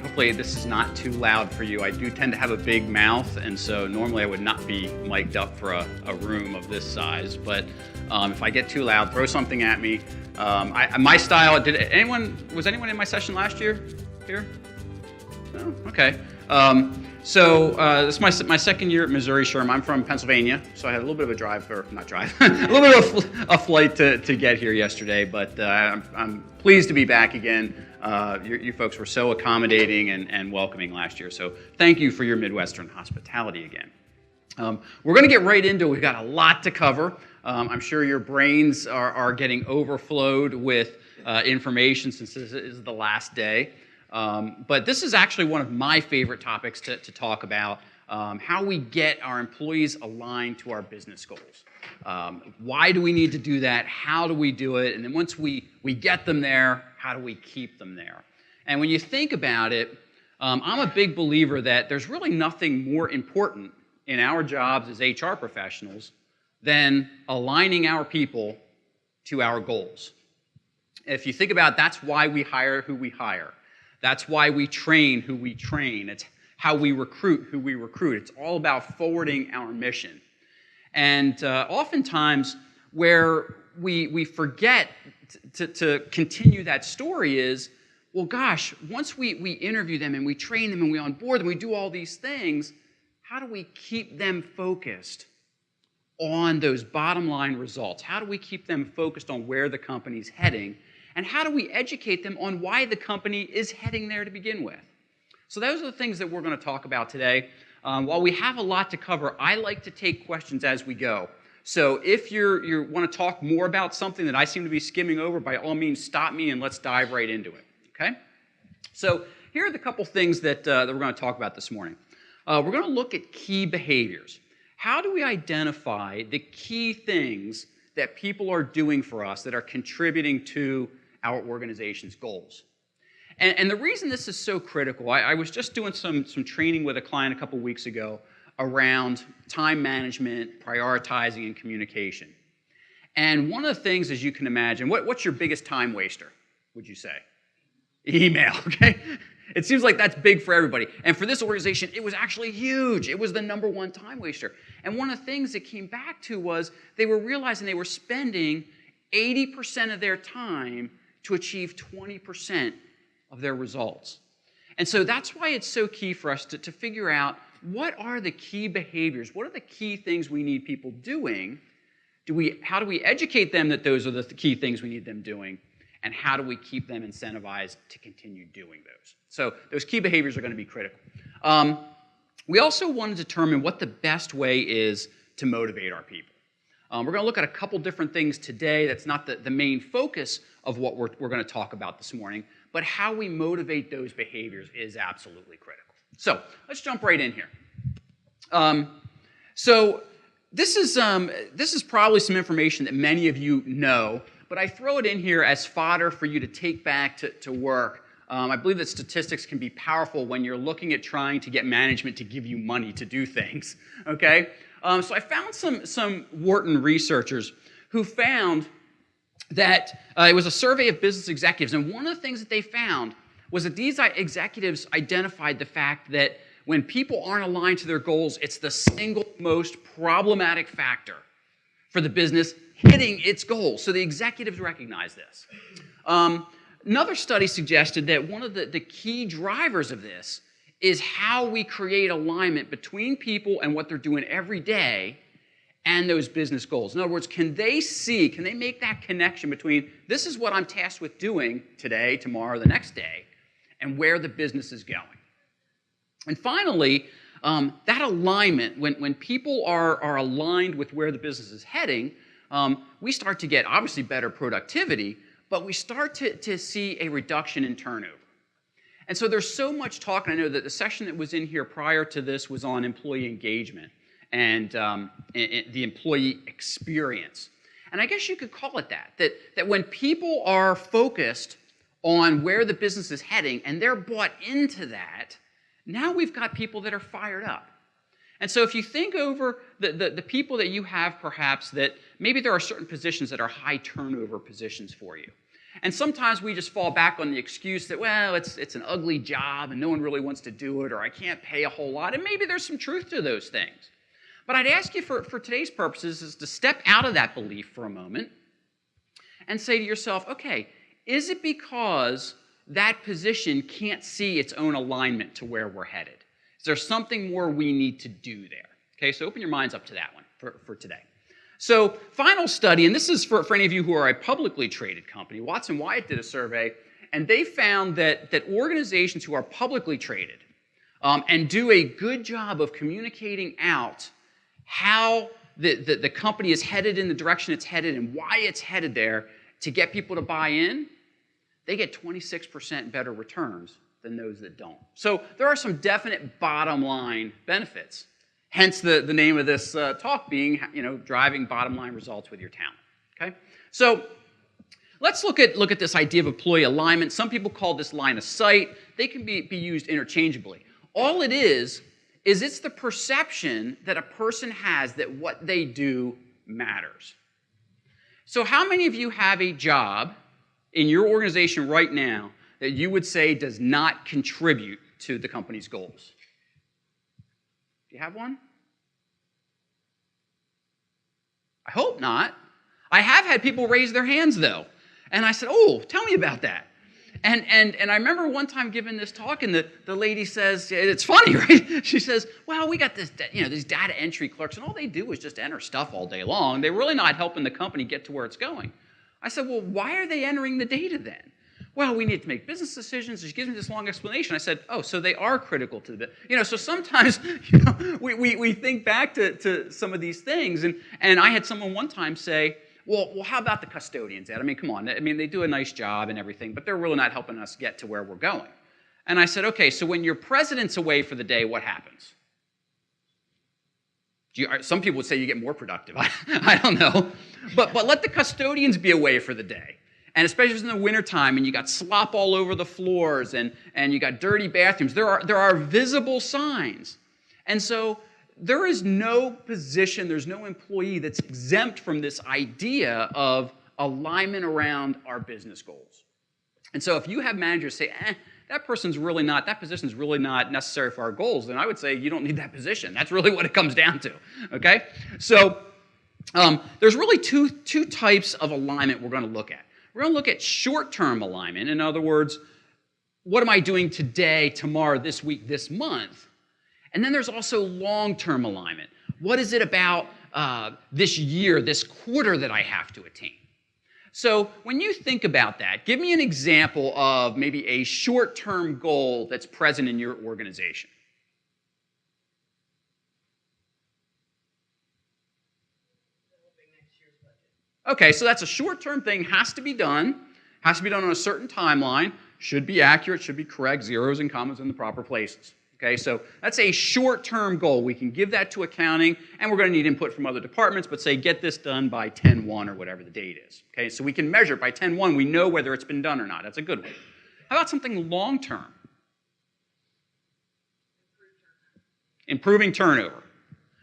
Hopefully this is not too loud for you. I do tend to have a big mouth, and so normally I would not be mic'd up for a room of this size. But if I get too loud, throw something at me. My style, was anyone in my session last year here? No? Okay. This is my second year at Missouri SHRM. I'm from Pennsylvania, so I had a little bit of a drive, or not drive, a little bit of a flight to get here yesterday, but I'm pleased to be back again. You folks were so accommodating and welcoming last year, so thank you for your Midwestern hospitality again. We're going to get right into it. We've got a lot to cover. I'm sure your brains are getting overflowed with information since this is the last day. But this is actually one of my favorite topics to talk about, how we get our employees aligned to our business goals. Why do we need to do that? How do we do it? And then once we get them there, how do we keep them there? And when you think about it, I'm a big believer that there's really nothing more important in our jobs as HR professionals than aligning our people to our goals. If you think about it, that's why we hire who we hire. That's why we train who we train. It's how we recruit who we recruit. It's all about forwarding our mission. And oftentimes where we forget to continue that story is, well, gosh, once we interview them and we train them and we onboard them, we do all these things, how do we keep them focused on those bottom line results? How do we keep them focused on where the company's heading? And how do we educate them on why the company is heading there to begin with? So those are the things that we're going to talk about today. While we have a lot to cover, I like to take questions as we go. So if you want to talk more about something that I seem to be skimming over, by all means, stop me and let's dive right into it. Okay? So here are the couple things that we're going to talk about this morning. We're going to look at key behaviors. How do we identify the key things that people are doing for us that are contributing to our organization's goals? And the reason this is so critical, I was just doing some training with a client a couple weeks ago around time management, prioritizing, and communication. And one of the things, as you can imagine, what's your biggest time waster, would you say? Email, okay? It seems like that's big for everybody. And for this organization, it was actually huge. It was the #1 time waster. And one of the things that came back to was they were realizing they were spending 80% of their time to achieve 20% of their results. And so that's why it's so key for us to figure out what are the key behaviors, what are the key things we need people doing, how do we educate them that those are the key things we need them doing, and how do we keep them incentivized to continue doing those? So those key behaviors are going to be critical. We also want to determine what the best way is to motivate our people. We're going to look at a couple different things today. That's not the main focus of what we're going to talk about this morning, but how we motivate those behaviors is absolutely critical. So let's jump right in here. So this is probably some information that many of you know, but I throw it in here as fodder for you to take back to work. I believe that statistics can be powerful when you're looking at trying to get management to give you money to do things, okay? So I found some Wharton researchers who found that it was a survey of business executives, and one of the things that they found was that these executives identified the fact that when people aren't aligned to their goals, it's the single most problematic factor for the business hitting its goals. So the executives recognize this. Another study suggested that one of the key drivers of this is how we create alignment between people and what they're doing every day and those business goals. In other words, can they make that connection between this is what I'm tasked with doing today, tomorrow, the next day, and where the business is going? And finally, that alignment, when people are aligned with where the business is heading, we start to get obviously better productivity, but we start to see a reduction in turnover. And so there's so much talk, and I know that the session that was in here prior to this was on employee engagement and the employee experience. And I guess you could call it that when people are focused on where the business is heading and they're bought into that, now we've got people that are fired up. And so if you think over the people that you have perhaps that maybe there are certain positions that are high turnover positions for you. And sometimes we just fall back on the excuse that, well, it's an ugly job and no one really wants to do it, or I can't pay a whole lot. And maybe there's some truth to those things. But I'd ask you for today's purposes is to step out of that belief for a moment and say to yourself, okay, is it because that position can't see its own alignment to where we're headed? Is there something more we need to do there? Okay, so open your minds up to that one for today. So final study, and this is for any of you who are a publicly traded company. Watson Wyatt did a survey, and they found that organizations who are publicly traded and do a good job of communicating out how the company is headed in the direction it's headed and why it's headed there to get people to buy in, they get 26% better returns than those that don't. So there are some definite bottom line benefits. Hence the name of this talk being, driving bottom line results with your talent. Okay? So let's look at this idea of employee alignment. Some people call this line of sight. They can be used interchangeably. All it is it's the perception that a person has that what they do matters. So how many of you have a job in your organization right now that you would say does not contribute to the company's goals? Do you have one? I hope not. I have had people raise their hands, though. And I said, oh, tell me about that. And I remember one time giving this talk, and the lady says, it's funny, right? She says, well, we got this, these data entry clerks, and all they do is just enter stuff all day long. They're really not helping the company get to where it's going. I said, well, why are they entering the data then? Well, we need to make business decisions. She gives me this long explanation. I said, oh, so they are critical to the, so sometimes, we think back to some of these things. And I had someone one time say, well, how about the custodians, Ed? I mean, come on. I mean, they do a nice job and everything, but they're really not helping us get to where we're going. And I said, okay, so when your president's away for the day, what happens? Some people would say you get more productive. I don't know. But let the custodians be away for the day. And especially in the wintertime, and you got slop all over the floors, and you got dirty bathrooms. There are visible signs. And so there is no position, there's no employee that's exempt from this idea of alignment around our business goals. And so if you have managers say, that position's really not necessary for our goals, then I would say you don't need that position. That's really what it comes down to, okay? So there's really two types of alignment we're going to look at. We're going to look at short-term alignment. In other words, what am I doing today, tomorrow, this week, this month? And then there's also long-term alignment. What is it about this year, this quarter that I have to attain? So when you think about that, give me an example of maybe a short-term goal that's present in your organization. Okay, so that's a short-term thing, has to be done on a certain timeline, should be accurate, should be correct, zeros and commas in the proper places. Okay, so that's a short-term goal. We can give that to accounting, and we're going to need input from other departments, but say get this done by 10/1 or whatever the date is. Okay, so we can measure it by 10/1. We know whether it's been done or not. That's a good one. How about something long-term? Improving turnover.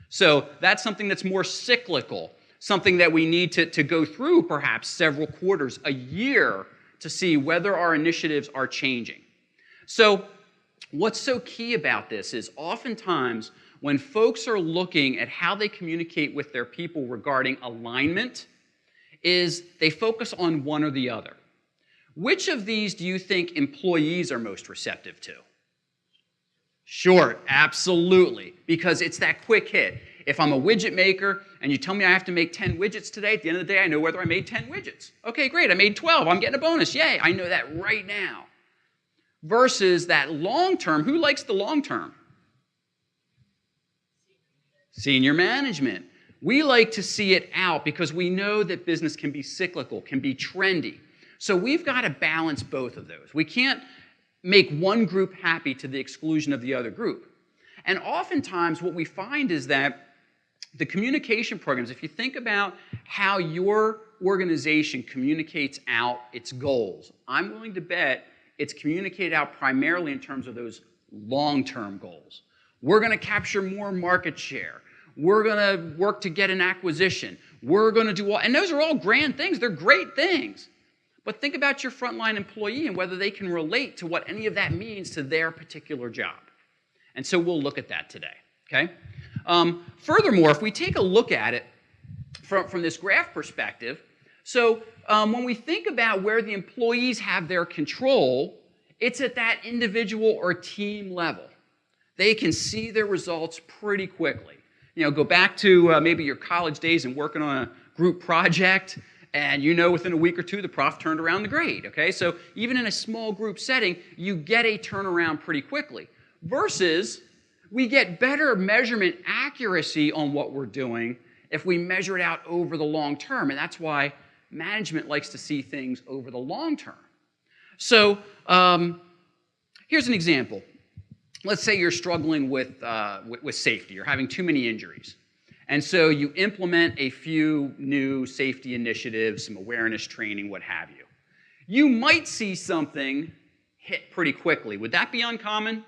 So that's something that's more cyclical, something that we need to go through perhaps several quarters, a year, to see whether our initiatives are changing. So what's so key about this is oftentimes when folks are looking at how they communicate with their people regarding alignment, is they focus on one or the other. Which of these do you think employees are most receptive to? Short, absolutely, because it's that quick hit. If I'm a widget maker and you tell me I have to make 10 widgets today, at the end of the day, I know whether I made 10 widgets. Okay, great, I made 12, I'm getting a bonus, yay, I know that right now. Versus that long term, who likes the long term? Senior management. We like to see it out because we know that business can be cyclical, can be trendy. So we've got to balance both of those. We can't make one group happy to the exclusion of the other group. And oftentimes what we find is that the communication programs, if you think about how your organization communicates out its goals, I'm willing to bet it's communicated out primarily in terms of those long-term goals. We're going to capture more market share. We're going to work to get an acquisition. We're going to do all, and those are all grand things. They're great things. But think about your frontline employee and whether they can relate to what any of that means to their particular job. And so we'll look at that today, okay? Furthermore, if we take a look at it from this graph perspective, so when we think about where the employees have their control, it's at that individual or team level. They can see their results pretty quickly. You know, go back to maybe your college days and working on a group project, and you know within a week or two the prof turned around the grade, okay? So even in a small group setting, you get a turnaround pretty quickly. Versus, we get better measurement accuracy on what we're doing if we measure it out over the long term, and that's why management likes to see things over the long term. So here's an example. Let's say you're struggling with safety. You're having too many injuries. And so you implement a few new safety initiatives, some awareness training, what have you. You might see something hit pretty quickly. Would that be uncommon?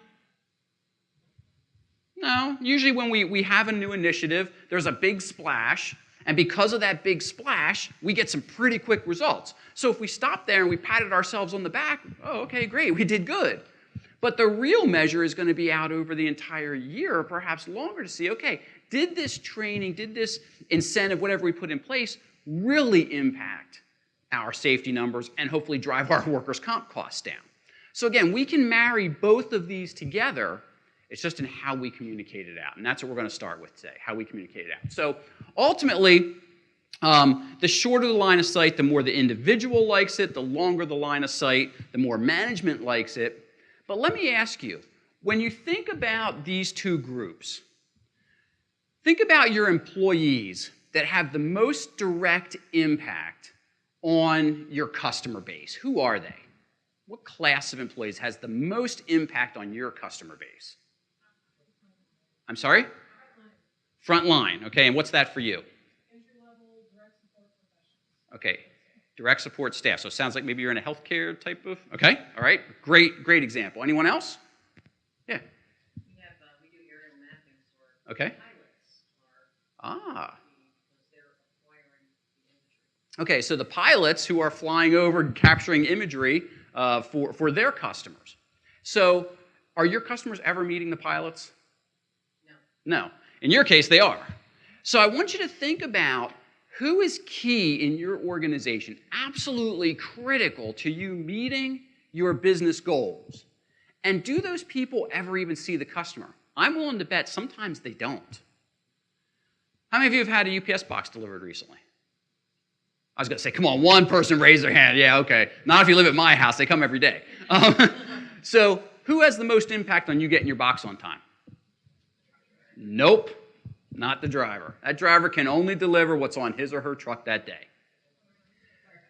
No. Usually when we have a new initiative, there's a big splash. And because of that big splash, we get some pretty quick results. So if we stop there and we patted ourselves on the back, oh, okay, great, we did good. But the real measure is going to be out over the entire year or perhaps longer to see, okay, did this training, did this incentive, whatever we put in place, really impact our safety numbers and hopefully drive our workers' comp costs down? So again, we can marry both of these together. It's just in how we communicate it out. And that's what we're going to start with today, how we communicate it out. So ultimately, the shorter the line of sight, the more the individual likes it. The longer the line of sight, the more management likes it. But let me ask you, when you think about these two groups, think about your employees that have the most direct impact on your customer base. Who are they? What class of employees has the most impact on your customer base? I'm sorry? Front line. Okay, and what's that for you? Entry-level direct support professionals. Okay, direct support staff. So it sounds like maybe you're in a healthcare type of, okay, all right, great example. Anyone else? Yeah. We do aerial mapping for Okay. pilots because they're acquiring the imagery. Okay, so the pilots who are flying over and capturing imagery for their customers. So are your customers ever meeting the pilots? No. In your case, they are. So I want you to think about who is key in your organization, absolutely critical to you meeting your business goals. And do those people ever even see the customer? I'm willing to bet sometimes they don't. How many of you have had a UPS box delivered recently? I was going to say, come on, one person raise their hand. Yeah, okay. Not if you live at my house. They come every day. So who has the most impact on you getting your box on time? Nope, not the driver. That driver can only deliver what's on his or her truck that day.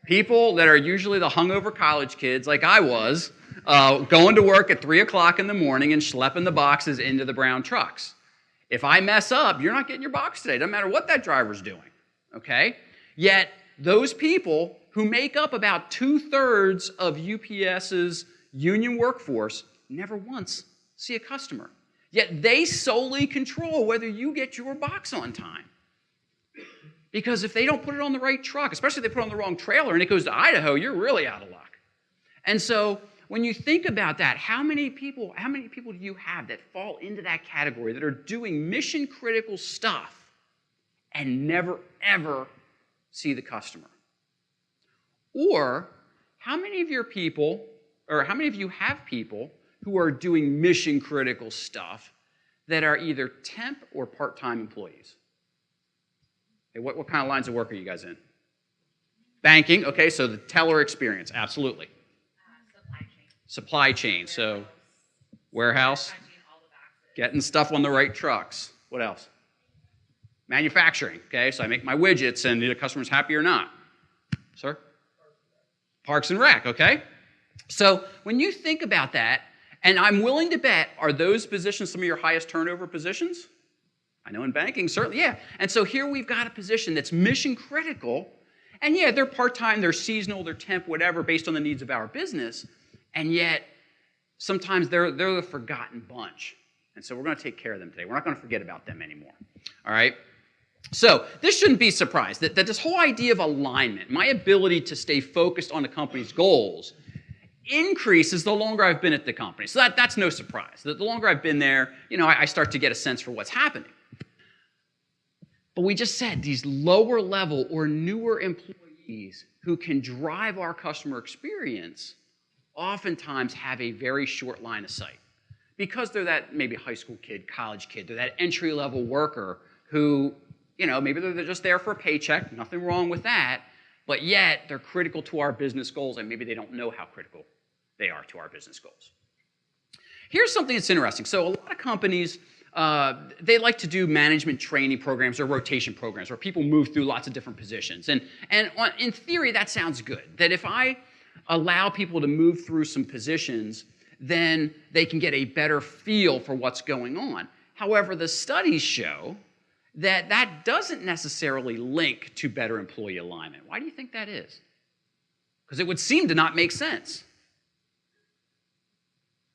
People that are usually the hungover college kids, like I was, going to work at 3 o'clock in the morning and schlepping the boxes into the brown trucks. If I mess up, you're not getting your box today. Doesn't matter what that driver's doing, okay? Yet, those people who make up about 2/3 of UPS's union workforce never once see a customer. Yet they solely control whether you get your box on time. Because if they don't put it on the right truck, especially if they put it on the wrong trailer and it goes to Idaho, you're really out of luck. And so when you think about that, how many people do you have that fall into that category that are doing mission critical stuff and never ever see the customer? Or how many of you have people who are doing mission critical stuff that are either temp or part-time employees? Okay, what kind of lines of work are you guys in? Banking, okay, so the teller experience, absolutely. Supply chain, so warehouse, getting stuff on the right trucks. What else? Manufacturing, okay, so I make my widgets and the customer's happy or not. Sir? Parks and Rec, okay? So when you think about that, and I'm willing to bet, are those positions some of your highest turnover positions? I know in banking, certainly, yeah. And so here we've got a position that's mission critical, and yeah, they're part-time, they're seasonal, they're temp, whatever, based on the needs of our business, and yet sometimes they're the forgotten bunch. And so we're going to take care of them today. We're not going to forget about them anymore, all right? So this shouldn't be a surprise that this whole idea of alignment, my ability to stay focused on the company's goals, increases the longer I've been at the company. So that's no surprise. The longer I've been there, I start to get a sense for what's happening. But we just said these lower level or newer employees who can drive our customer experience oftentimes have a very short line of sight. Because they're that maybe high school kid, college kid, they're that entry-level worker who, maybe they're just there for a paycheck, nothing wrong with that, but yet they're critical to our business goals and maybe they don't know how critical they are to our business goals. Here's something that's interesting. So a lot of companies, they like to do management training programs or rotation programs where people move through lots of different positions. And in theory, that sounds good. That if I allow people to move through some positions, then they can get a better feel for what's going on. However, the studies show that that doesn't necessarily link to better employee alignment. Why do you think that is? Because it would seem to not make sense.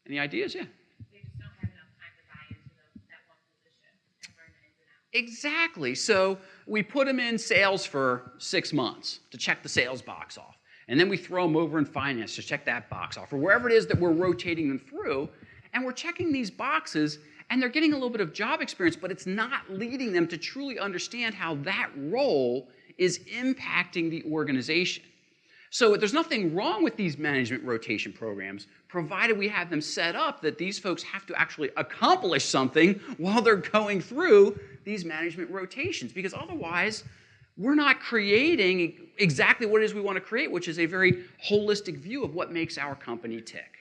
Any ideas? Yeah. They just don't have enough time to buy into that one position and learn the ins and outs. Exactly. So we put them in sales for 6 months to check the sales box off. And then we throw them over in finance to check that box off, or wherever it is that we're rotating them through. And we're checking these boxes, and they're getting a little bit of job experience, but it's not leading them to truly understand how that role is impacting the organization. So there's nothing wrong with these management rotation programs, provided we have them set up that these folks have to actually accomplish something while they're going through these management rotations, because otherwise we're not creating exactly what it is we want to create, which is a very holistic view of what makes our company tick.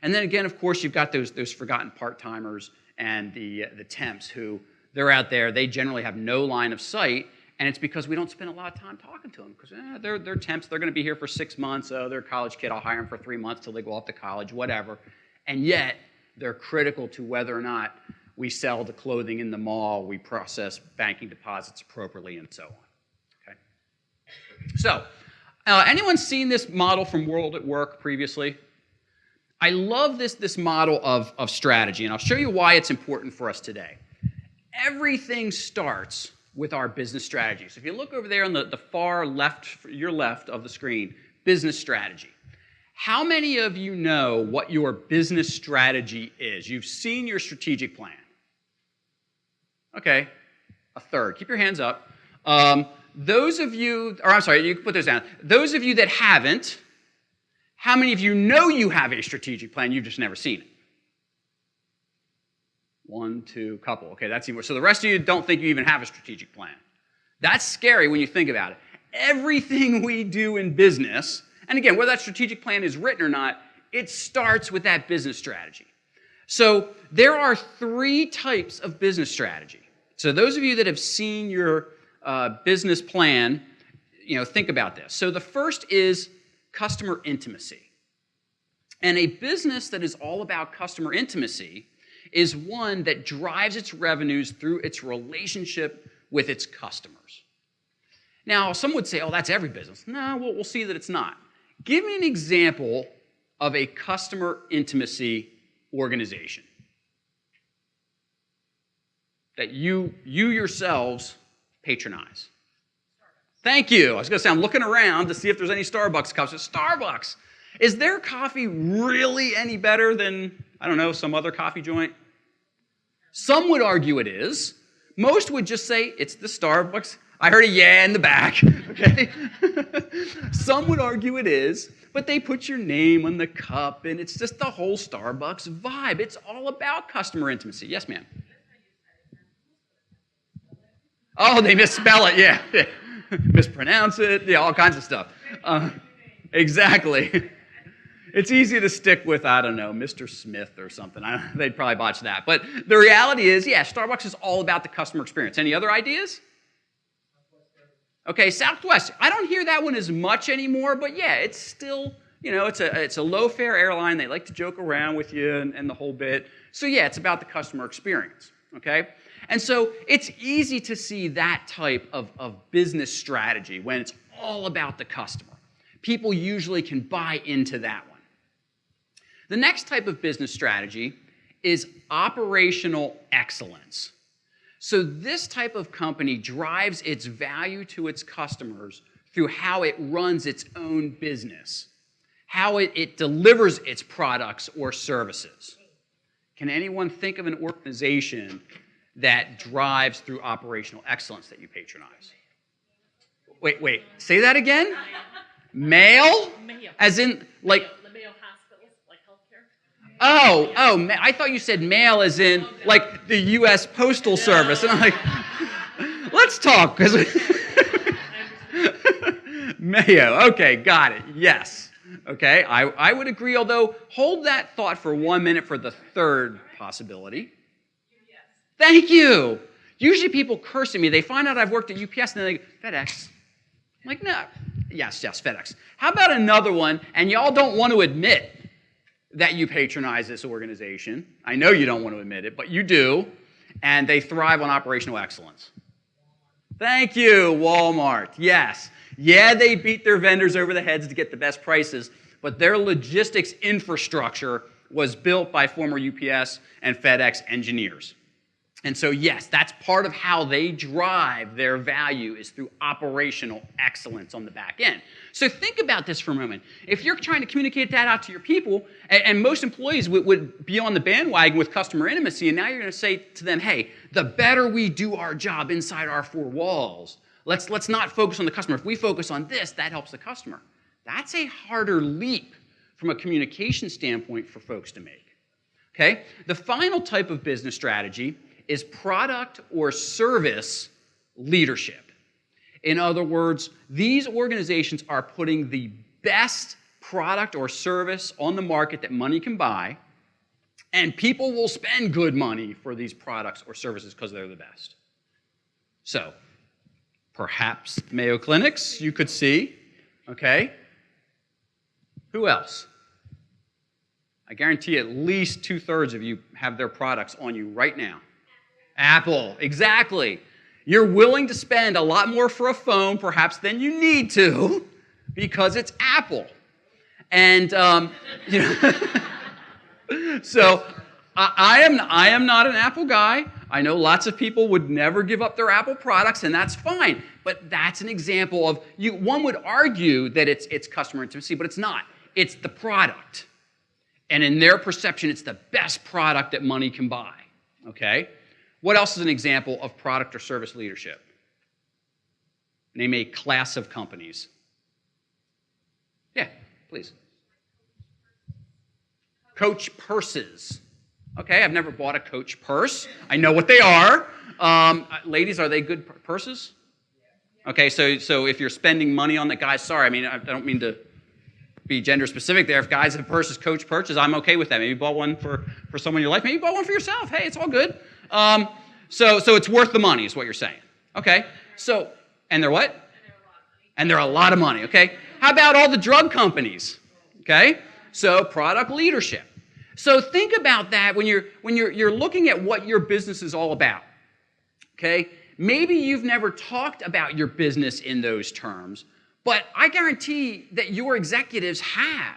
And then again, of course, you've got those forgotten part-timers and the temps who they're out there. They generally have no line of sight, and it's because we don't spend a lot of time talking to them because they're temps. They're going to be here for 6 months. Oh, they're a college kid. I'll hire them for 3 months till they go off to college, whatever. And yet, they're critical to whether or not we sell the clothing in the mall, we process banking deposits appropriately, and so on. Okay. So, anyone seen this model from World at Work previously? I love this model of strategy, and I'll show you why it's important for us today. Everything starts with our business strategy. So if you look over there on the far left, your left of the screen, business strategy. How many of you know what your business strategy is? You've seen your strategic plan. Okay, a third. Keep your hands up. Those of you, or I'm sorry, you can put those down. Those of you that haven't, how many of you know you have a strategic plan, you've just never seen it? 1, 2, couple. Okay, that's even worse. So the rest of you don't think you even have a strategic plan. That's scary when you think about it. Everything we do in business, and again, whether that strategic plan is written or not, it starts with that business strategy. So there are 3 types of business strategy. So those of you that have seen your business plan, think about this. So the first is customer intimacy. And a business that is all about customer intimacy is one that drives its revenues through its relationship with its customers. Now, some would say, oh, that's every business. No, we'll see that it's not. Give me an example of a customer intimacy organization that you yourselves patronize. Thank you. I was going to say, I'm looking around to see if there's any Starbucks cups. Starbucks. Is their coffee really any better than, I don't know, some other coffee joint? Some would argue it is. Most would just say it's the Starbucks. I heard a yeah in the back. Okay. Some would argue it is, but they put your name on the cup, and it's just the whole Starbucks vibe. It's all about customer intimacy. Yes, ma'am. Oh, they misspell it. Yeah. Mispronounce it. Yeah, all kinds of stuff. Exactly. It's easy to stick with, I don't know, Mr. Smith or something. They'd probably botch that. But the reality is, yeah, Starbucks is all about the customer experience. Any other ideas? Okay, Southwest. I don't hear that one as much anymore, but yeah, it's still, it's a low-fare airline. They like to joke around with you and the whole bit. So yeah, it's about the customer experience, okay? And so it's easy to see that type of business strategy when it's all about the customer. People usually can buy into that one. The next type of business strategy is operational excellence. So this type of company drives its value to its customers through how it runs its own business, how it delivers its products or services. Can anyone think of an organization that drives through operational excellence that you patronize? Wait, say that again? Mail? Mayo. As in, like... The Mayo hospitals, like healthcare. I thought you said mail as in, like, the U.S. Postal Service. And I'm like, let's talk, because... Mayo, okay, got it, yes. Okay, I would agree, although hold that thought for 1 minute for the third possibility. Thank you. Usually people curse at me. They find out I've worked at UPS and then they go, FedEx. I'm like, no. Yes, FedEx. How about another one, and y'all don't want to admit that you patronize this organization. I know you don't want to admit it, but you do, and they thrive on operational excellence. Thank you, Walmart. Yes. Yeah, they beat their vendors over the heads to get the best prices, but their logistics infrastructure was built by former UPS and FedEx engineers. And so, yes, that's part of how they drive their value is through operational excellence on the back end. So think about this for a moment. If you're trying to communicate that out to your people, and most employees would be on the bandwagon with customer intimacy, and now you're going to say to them, hey, the better we do our job inside our four walls, let's not focus on the customer. If we focus on this, that helps the customer. That's a harder leap from a communication standpoint for folks to make. Okay? The final type of business strategy is product or service leadership. In other words, these organizations are putting the best product or service on the market that money can buy, and people will spend good money for these products or services because they're the best. So, perhaps Mayo Clinics, you could see, okay? Who else? I guarantee at least 2/3 of you have their products on you right now. Apple, exactly. You're willing to spend a lot more for a phone, perhaps, than you need to, because it's Apple. And, so I am not an Apple guy. I know lots of people would never give up their Apple products, and that's fine. But that's an example of, one would argue that it's customer intimacy, but it's not. It's the product. And in their perception, it's the best product that money can buy, okay? What else is an example of product or service leadership? Name a class of companies. Yeah, please. Coach purses. Okay, I've never bought a Coach purse. I know what they are. Ladies, are they good purses? Okay, so if you're spending money on that, guys, sorry, I mean, I don't mean to be gender specific there. If guys have purses, Coach purses, I'm okay with that. Maybe you bought one for someone in your life. Maybe you bought one for yourself. Hey, it's all good. So it's worth the money is what you're saying. Okay, so, and they're what? And they're a lot of money, okay? How about all the drug companies? Okay, so product leadership. So think about that when you're looking at what your business is all about. Okay, maybe you've never talked about your business in those terms, but I guarantee that your executives have.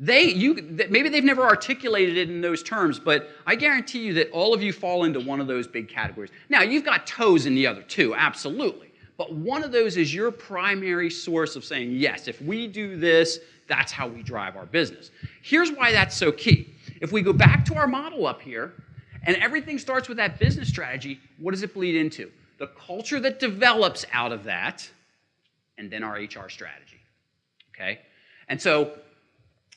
Maybe they've never articulated it in those terms, but I guarantee you that all of you fall into one of those big categories. Now, you've got toes in the other two, absolutely. But one of those is your primary source of saying, yes, if we do this, that's how we drive our business. Here's why that's so key. If we go back to our model up here, and everything starts with that business strategy, what does it bleed into? The culture that develops out of that, and then our HR strategy, okay? And so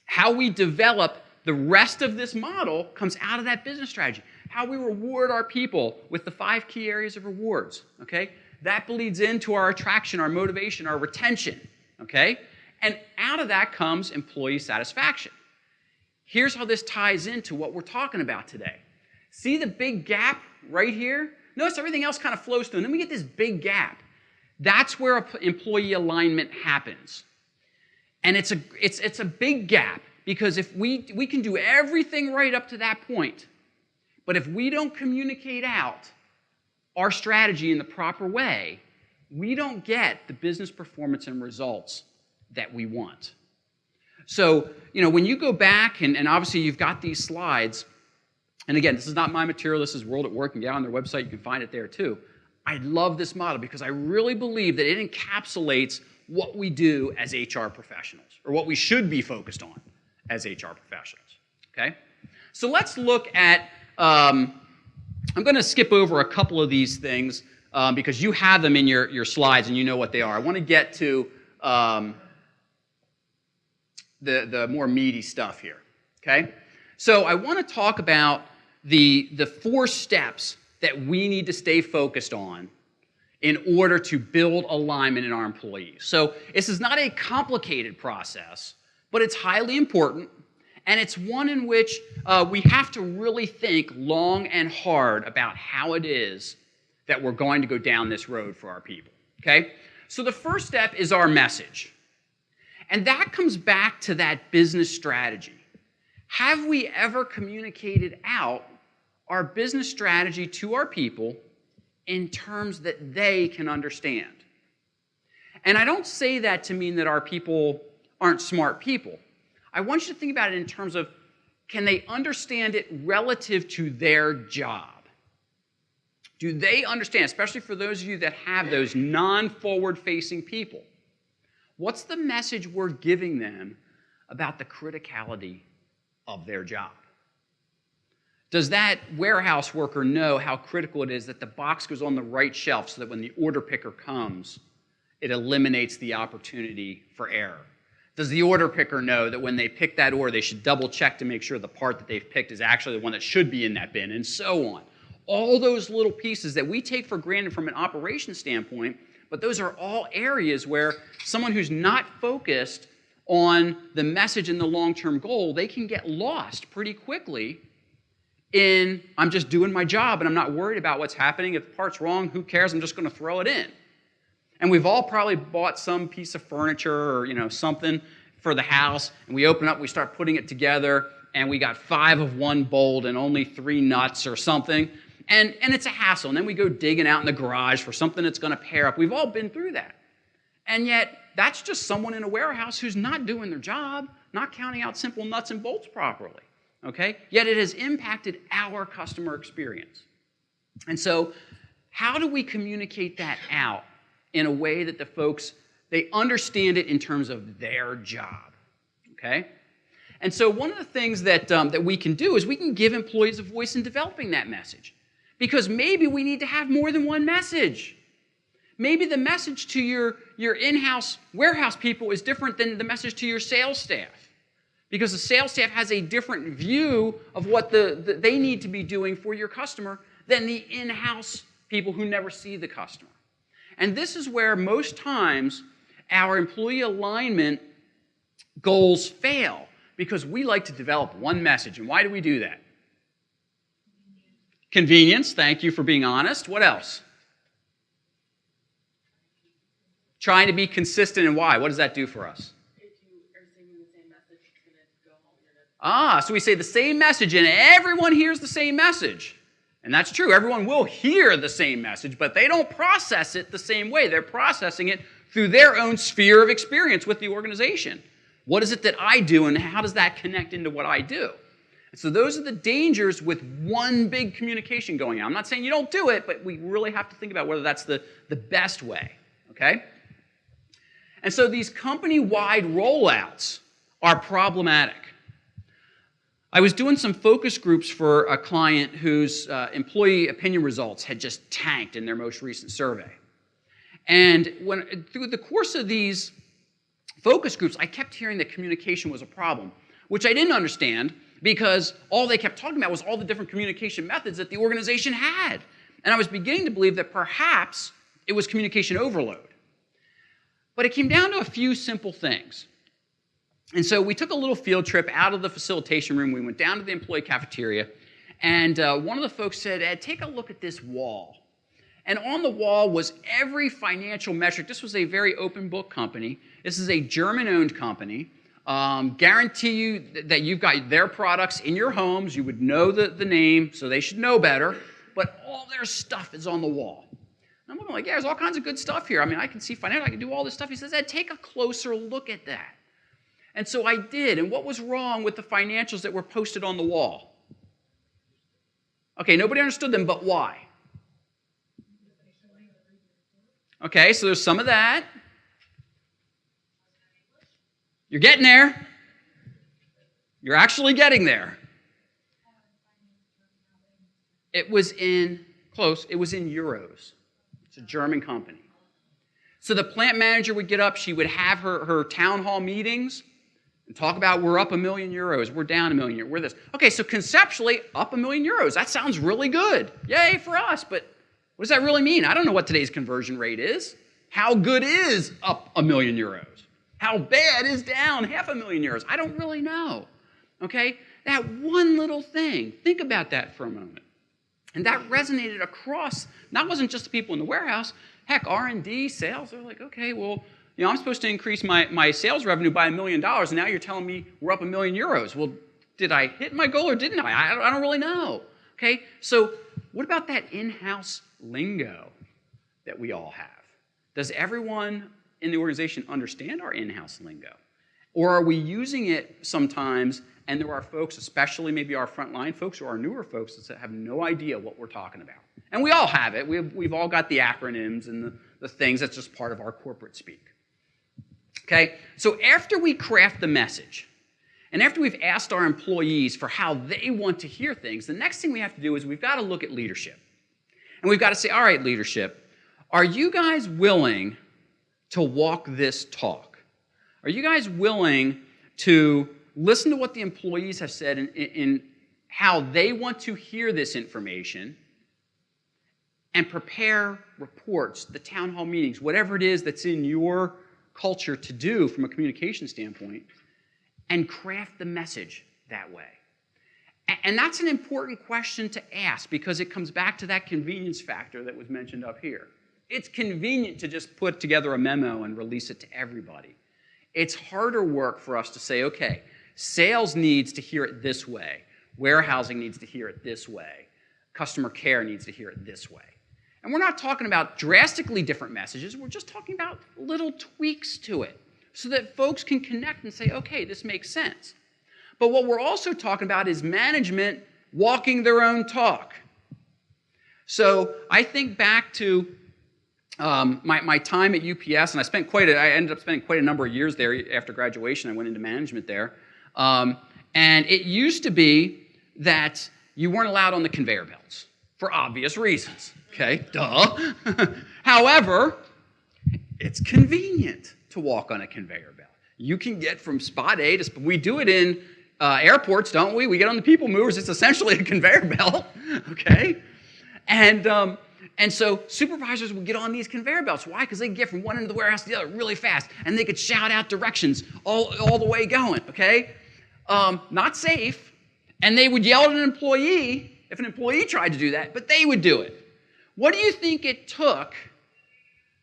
how we develop the rest of this model comes out of that business strategy. How we reward our people with the 5 key areas of rewards, okay? That bleeds into our attraction, our motivation, our retention, okay? And out of that comes employee satisfaction. Here's how this ties into what we're talking about today. See the big gap right here? Notice everything else kind of flows through, and then we get this big gap. That's where employee alignment happens. And it's a big gap, because if we can do everything right up to that point, but if we don't communicate out our strategy in the proper way, we don't get the business performance and results that we want. So, when you go back, and obviously you've got these slides, And again, this is not my material. This is World at Work. And get on their website. You can find it there too. I love this model because I really believe that it encapsulates what we do as HR professionals, or what we should be focused on as HR professionals. Okay? So let's look at, I'm going to skip over a couple of these things because you have them in your slides and you know what they are. I want to get to the more meaty stuff here. Okay? So I want to talk about the 4 steps that we need to stay focused on in order to build alignment in our employees. So this is not a complicated process, but it's highly important, and it's one in which we have to really think long and hard about how it is that we're going to go down this road for our people. Okay? So the first step is our message. And that comes back to that business strategy. Have we ever communicated out our business strategy to our people in terms that they can understand? And I don't say that to mean that our people aren't smart people. I want you to think about it in terms of, can they understand it relative to their job? Do they understand, especially for those of you that have those non-forward-facing people, what's the message we're giving them about the criticality of their job? Does that warehouse worker know how critical it is that the box goes on the right shelf so that when the order picker comes, it eliminates the opportunity for error? Does the order picker know that when they pick that order, they should double check to make sure the part that they've picked is actually the one that should be in that bin, and so on? All those little pieces that we take for granted from an operations standpoint, but those are all areas where someone who's not focused on the message and the long-term goal, they can get lost pretty quickly in, I'm just doing my job and I'm not worried about what's happening. If the part's wrong, who cares? I'm just going to throw it in. And we've all probably bought some piece of furniture or something for the house, and we open up, we start putting it together, and we got 5 of one bolt and only 3 nuts or something, and it's a hassle. And then we go digging out in the garage for something that's going to pair up. We've all been through that. And yet, that's just someone in a warehouse who's not doing their job, not counting out simple nuts and bolts properly. Okay? Yet it has impacted our customer experience. And so, how do we communicate that out in a way that the folks, they understand it in terms of their job? Okay? And so one of the things that we can do is we can give employees a voice in developing that message. Because maybe we need to have more than one message. Maybe the message to your in-house warehouse people is different than the message to your sales staff. Because the sales staff has a different view of what they need to be doing for your customer than the in-house people who never see the customer. And this is where most times our employee alignment goals fail, because we like to develop one message. And why do we do that? Convenience. Thank you for being honest. What else? Trying to be consistent. And why? What does that do for us? So we say the same message and everyone hears the same message. And that's true. Everyone will hear the same message, but they don't process it the same way. They're processing it through their own sphere of experience with the organization. What is it that I do, and how does that connect into what I do? And so those are the dangers with one big communication going on. I'm not saying you don't do it, but we really have to think about whether that's the best way. Okay? And so these company-wide rollouts are problematic. I was doing some focus groups for a client whose employee opinion results had just tanked in their most recent survey. And through the course of these focus groups, I kept hearing that communication was a problem, which I didn't understand because all they kept talking about was all the different communication methods that the organization had. And I was beginning to believe that perhaps it was communication overload. But it came down to a few simple things. And so we took a little field trip out of the facilitation room. We went down to the employee cafeteria, and one of the folks said, Ed, take a look at this wall. And on the wall was every financial metric. This was a very open book company. This is a German-owned company. Guarantee you that you've got their products in your homes. You would know the name, so they should know better. But all their stuff is on the wall. And I'm looking like, yeah, there's all kinds of good stuff here. I mean, I can see financial, I can do all this stuff. He says, Ed, take a closer look at that. And so I did. And what was wrong with the financials that were posted on the wall? Okay, nobody understood them, but why? Okay, so there's some of that. You're getting there. You're actually getting there. It was in euros. It's a German company. So the plant manager would get up, she would have her town hall meetings and talk about we're up €1 million, we're down €1 million, we're this. Okay, so conceptually, up €1 million. That sounds really good. Yay for us, but what does that really mean? I don't know what today's conversion rate is. How good is up €1 million? How bad is down €500,000? I don't really know. Okay? That one little thing, think about that for a moment. And that resonated across, wasn't just the people in the warehouse, heck, R&D, sales, they're like, okay, well, I'm supposed to increase my sales revenue by $1 million, and now you're telling me we're up €1 million. Well, did I hit my goal or didn't I? I don't really know. Okay? So what about that in-house lingo that we all have? Does everyone in the organization understand our in-house lingo? Or are we using it sometimes, and there are folks, especially maybe our frontline folks or our newer folks, that have no idea what we're talking about? And we all have it. We've all got the acronyms and the things that's just part of our corporate speak. Okay? So after we craft the message, and after we've asked our employees for how they want to hear things, the next thing we have to do is we've got to look at leadership. And we've got to say, all right, leadership, are you guys willing to walk this talk? Are you guys willing to listen to what the employees have said in how they want to hear this information and prepare reports, the town hall meetings, whatever it is that's in your culture to do from a communication standpoint, and craft the message that way? And that's an important question to ask because it comes back to that convenience factor that was mentioned up here. It's convenient to just put together a memo and release it to everybody. It's harder work for us to say, okay, sales needs to hear it this way, warehousing needs to hear it this way, customer care needs to hear it this way. And we're not talking about drastically different messages, we're just talking about little tweaks to it so that folks can connect and say, okay, this makes sense. But what we're also talking about is management walking their own talk. So I think back to my time at UPS, and I ended up spending quite a number of years there. After graduation, I went into management there. And it used to be that you weren't allowed on the conveyor belts for obvious reasons. Okay, duh. However, it's convenient to walk on a conveyor belt. You can get from spot A to we do it in airports, don't we? We get on the people movers. It's essentially a conveyor belt. Okay, and so supervisors would get on these conveyor belts. Why? Because they could get from one end of the warehouse to the other really fast, and they could shout out directions all the way going, okay? Not safe, and they would yell at an employee if an employee tried to do that, but they would do it. What do you think it took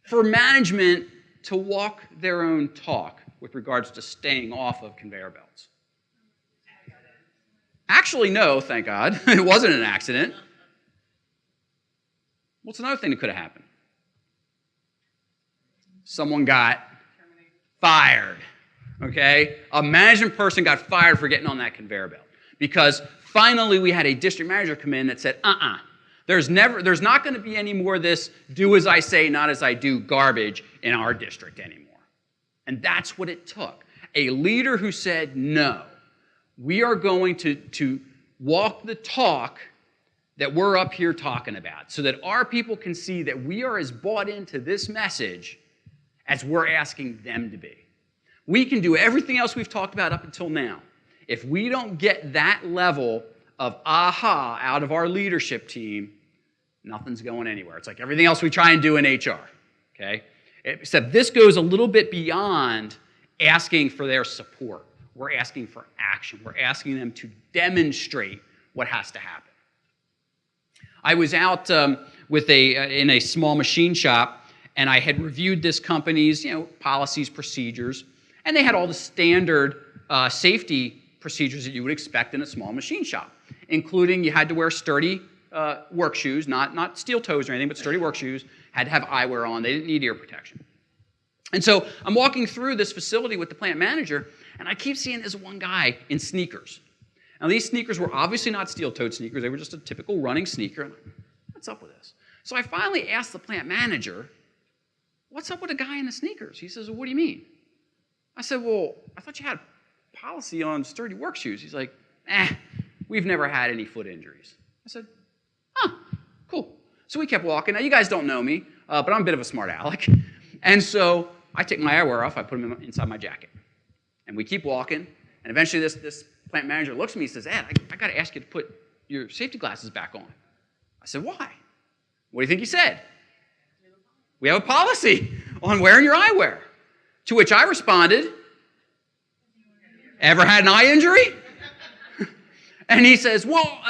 for management to walk their own talk with regards to staying off of conveyor belts? Actually, no, thank God. It wasn't an accident. What's another thing that could have happened? Someone got fired, okay? A management person got fired for getting on that conveyor belt because finally we had a district manager come in that said, there's not going to be any more of this do as I say, not as I do garbage in our district anymore. And that's what it took. A leader who said, no, we are going to walk the talk that we're up here talking about so that our people can see that we are as bought into this message as we're asking them to be. We can do everything else we've talked about up until now. If we don't get that level of aha out of our leadership team, nothing's going anywhere. It's like everything else we try and do in HR, okay? Except this goes a little bit beyond asking for their support. We're asking for action. We're asking them to demonstrate what has to happen. I was out in a small machine shop, and I had reviewed this company's policies, procedures, and they had all the standard safety procedures that you would expect in a small machine shop, including you had to wear sturdy work shoes, not steel toes or anything, but sturdy work shoes, had to have eyewear on, they didn't need ear protection. And so I'm walking through this facility with the plant manager, and I keep seeing this one guy in sneakers. Now, these sneakers were obviously not steel-toed sneakers. They were just a typical running sneaker. And I'm like, what's up with this? So I finally asked the plant manager, what's up with a guy in the sneakers? He says, well, what do you mean? I said, well, I thought you had a policy on sturdy work shoes. He's like, we've never had any foot injuries. I said, cool. So we kept walking. Now, you guys don't know me, but I'm a bit of a smart aleck. And so I take my eyewear off. I put them inside my jacket. And we keep walking. And eventually this plant manager looks at me and says, Ed, I got to ask you to put your safety glasses back on. I said, why? What do you think he said? We have a policy on wearing your eyewear. To which I responded, ever had an eye injury? And he says, well,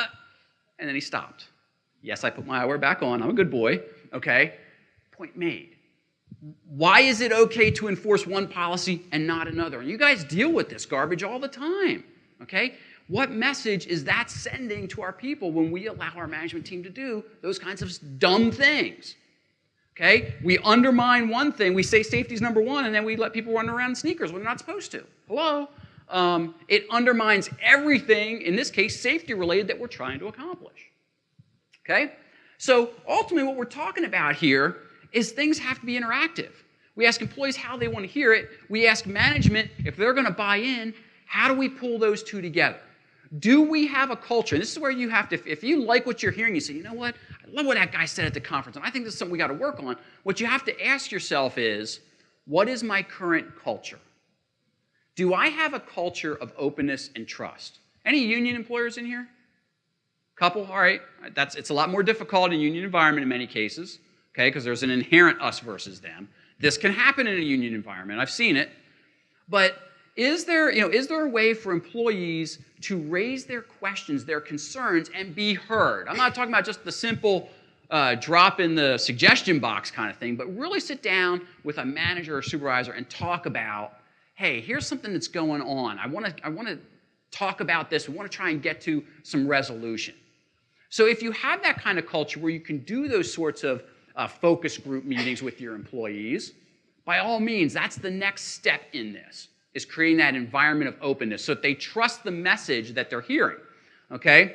and then he stopped. Yes, I put my eyewear back on. I'm a good boy, okay? Point made. Why is it okay to enforce one policy and not another? And you guys deal with this garbage all the time, okay? What message is that sending to our people when we allow our management team to do those kinds of dumb things? Okay? We undermine one thing, we say safety's number one, and then we let people run around in sneakers when they're not supposed to. Hello? It undermines everything, in this case, safety-related, that we're trying to accomplish. Okay? So ultimately what we're talking about here is things have to be interactive. We ask employees how they want to hear it. We ask management if they're going to buy in, how do we pull those two together? Do we have a culture? And this is where you have to, if you like what you're hearing, you say, you know what? I love what that guy said at the conference, and I think this is something we got to work on. What you have to ask yourself is, what is my current culture? Do I have a culture of openness and trust? Any union employers in here? Couple? All right. It's a lot more difficult in a union environment in many cases, okay, because there's an inherent us versus them. This can happen in a union environment. I've seen it. But is there a way for employees to raise their questions, their concerns, and be heard? I'm not talking about just the simple drop in the suggestion box kind of thing, but really sit down with a manager or supervisor and talk about, hey, here's something that's going on. I want to talk about this. We want to try and get to some resolution. So if you have that kind of culture where you can do those sorts of focus group meetings with your employees, by all means, that's the next step in this, is creating that environment of openness so that they trust the message that they're hearing, okay?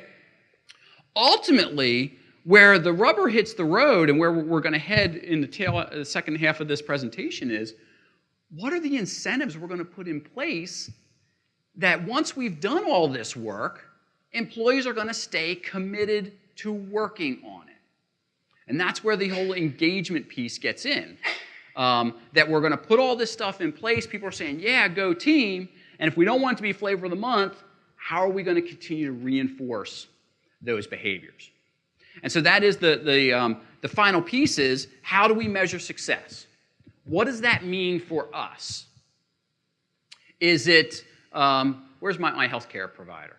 Ultimately, where the rubber hits the road and where we're going to head in the second half of this presentation is, what are the incentives we're going to put in place that once we've done all this work, employees are going to stay committed to working on it? And that's where the whole engagement piece gets in. That we're going to put all this stuff in place. People are saying, yeah, go team. And if we don't want it to be flavor of the month, how are we going to continue to reinforce those behaviors? And so that is the final piece is, how do we measure success? What does that mean for us? Is it, where's my healthcare provider?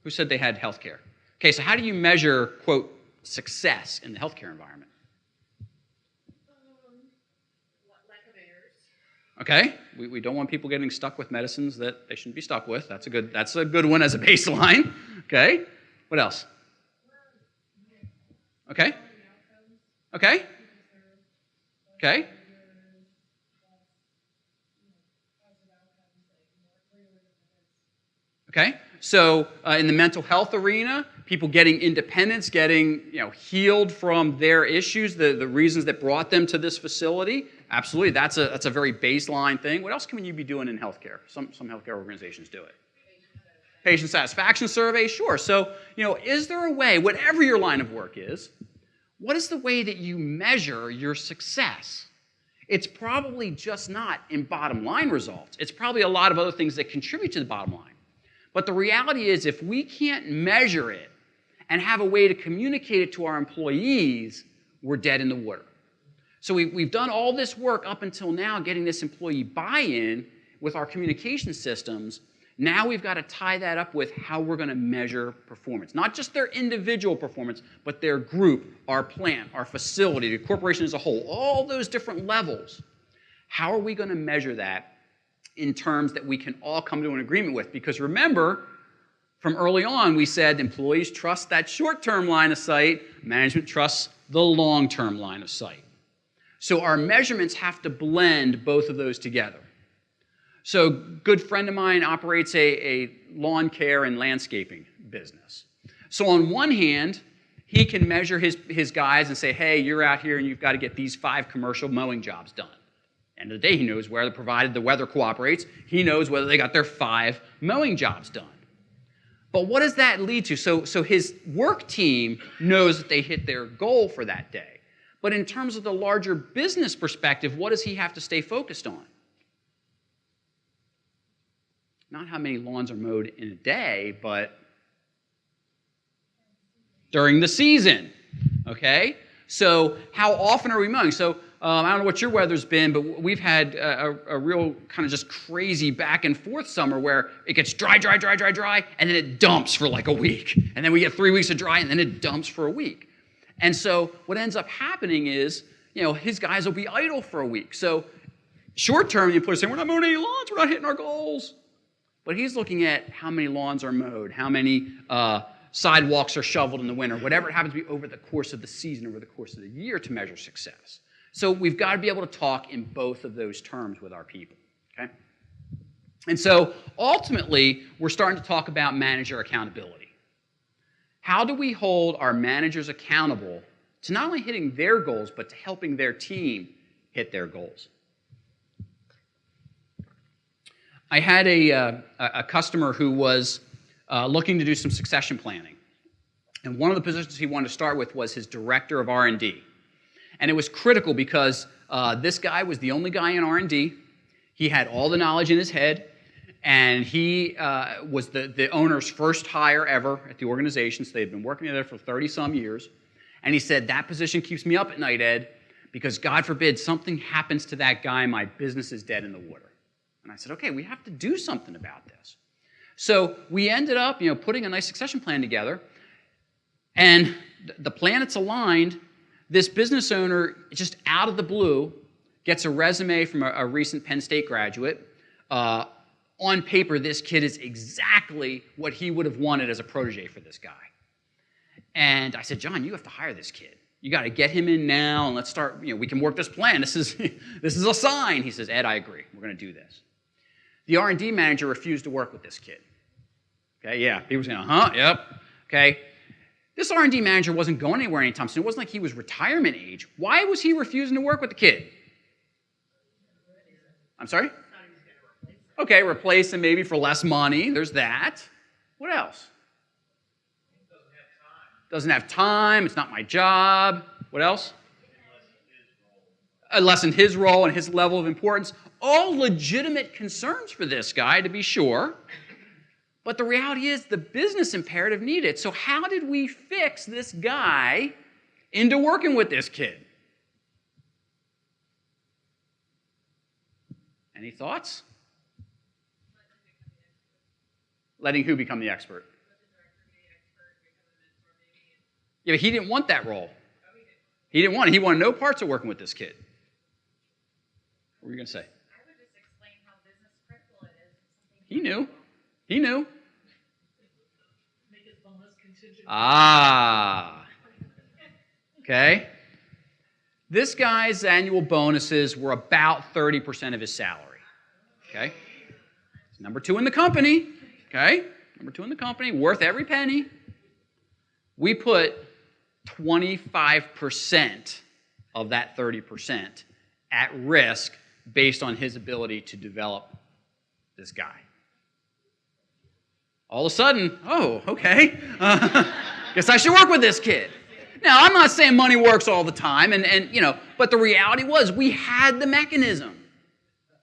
Who said they had healthcare? Okay, so how do you measure, quote, success in the healthcare environment? Lack of errors. Okay, we don't want people getting stuck with medicines that they shouldn't be stuck with. That's a good one as a baseline. Okay, what else? Okay. Okay. Okay. Okay. So in the mental health arena, people getting independence, getting healed from their issues, the reasons that brought them to this facility. Absolutely, that's a very baseline thing. What else can you be doing in healthcare? Some healthcare organizations do it. Patient satisfaction survey, sure. So is there a way, whatever your line of work is, what is the way that you measure your success? It's probably just not in bottom line results. It's probably a lot of other things that contribute to the bottom line. But the reality is, if we can't measure it and have a way to communicate it to our employees, we're dead in the water. So we've done all this work up until now getting this employee buy-in with our communication systems. Now we've got to tie that up with how we're going to measure performance. Not just their individual performance, but their group, our plant, our facility, the corporation as a whole, all those different levels. How are we going to measure that in terms that we can all come to an agreement with? Because remember, from early on, we said employees trust that short-term line of sight, management trusts the long-term line of sight. So our measurements have to blend both of those together. So, good friend of mine operates a lawn care and landscaping business. So on one hand, he can measure his guys and say, hey, you're out here and you've got to get these 5 commercial mowing jobs done. End of the day, he knows whether, provided the weather cooperates, he knows whether they got their 5 mowing jobs done. But what does that lead to? So his work team knows that they hit their goal for that day. But in terms of the larger business perspective, what does he have to stay focused on? Not how many lawns are mowed in a day, but during the season, okay? So how often are we mowing? So I don't know what your weather's been, but we've had a real kind of just crazy back and forth summer where it gets dry, and then it dumps for like a week. And then we get 3 weeks of dry, and then it dumps for a week. And so what ends up happening is, his guys will be idle for a week. So short term, the employer's saying, we're not mowing any lawns, we're not hitting our goals. But he's looking at how many lawns are mowed, how many sidewalks are shoveled in the winter, whatever it happens to be over the course of the season, over the course of the year to measure success. So we've got to be able to talk in both of those terms with our people, okay? And so ultimately, we're starting to talk about manager accountability. How do we hold our managers accountable to not only hitting their goals, but to helping their team hit their goals? I had a customer who was looking to do some succession planning. And one of the positions he wanted to start with was his director of R&D. And it was critical because this guy was the only guy in R&D. He had all the knowledge in his head, and he was the owner's first hire ever at the organization, so they had been working together for 30-some years. And he said, that position keeps me up at night, Ed, because God forbid something happens to that guy, my business is dead in the water. And I said, okay, we have to do something about this. So we ended up, putting a nice succession plan together, and the planets aligned. This business owner, just out of the blue, gets a resume from a recent Penn State graduate. On paper, this kid is exactly what he would have wanted as a protege for this guy. And I said, John, you have to hire this kid. You got to get him in now, and let's start, we can work this plan. This is a sign. He says, Ed, I agree. We're going to do this. The R&D manager refused to work with this kid. Okay, yeah, he was going, yep, okay. This R&D manager wasn't going anywhere anytime soon. It wasn't like he was retirement age. Why was he refusing to work with the kid? I'm sorry? Okay, replace him maybe for less money. There's that. What else? Doesn't have time. It's not my job. What else? Lessened his role and his level of importance. All legitimate concerns for this guy, to be sure. But the reality is the business imperative needed it. So how did we fix this guy into working with this kid? Any thoughts? Letting who become the expert? Yeah, but he didn't want that role. He didn't want it. He wanted no parts of working with this kid. What were you going to say? I would just explain how business critical it is. He knew. He knew. Make his bonus contingent. Okay. This guy's annual bonuses were about 30% of his salary. Okay. He's number 2 in the company. Okay. Number 2 in the company, worth every penny. We put 25% of that 30% at risk based on his ability to develop this guy. All of a sudden, oh, okay, guess I should work with this kid. Now, I'm not saying money works all the time, but the reality was we had the mechanism.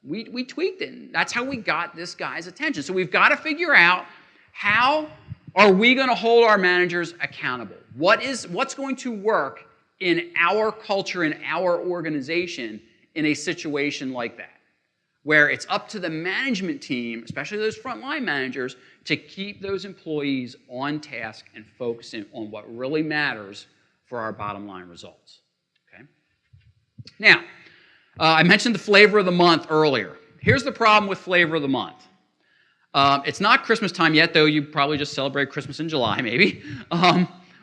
We tweaked it, and that's how we got this guy's attention. So we've got to figure out how are we going to hold our managers accountable? What's going to work in our culture, in our organization, in a situation like that, where it's up to the management team, especially those frontline managers, to keep those employees on task and focusing on what really matters for our bottom line results. Okay? Now, I mentioned the flavor of the month earlier. Here's the problem with flavor of the month. It's not Christmas time yet, though you probably just celebrate Christmas in July, maybe.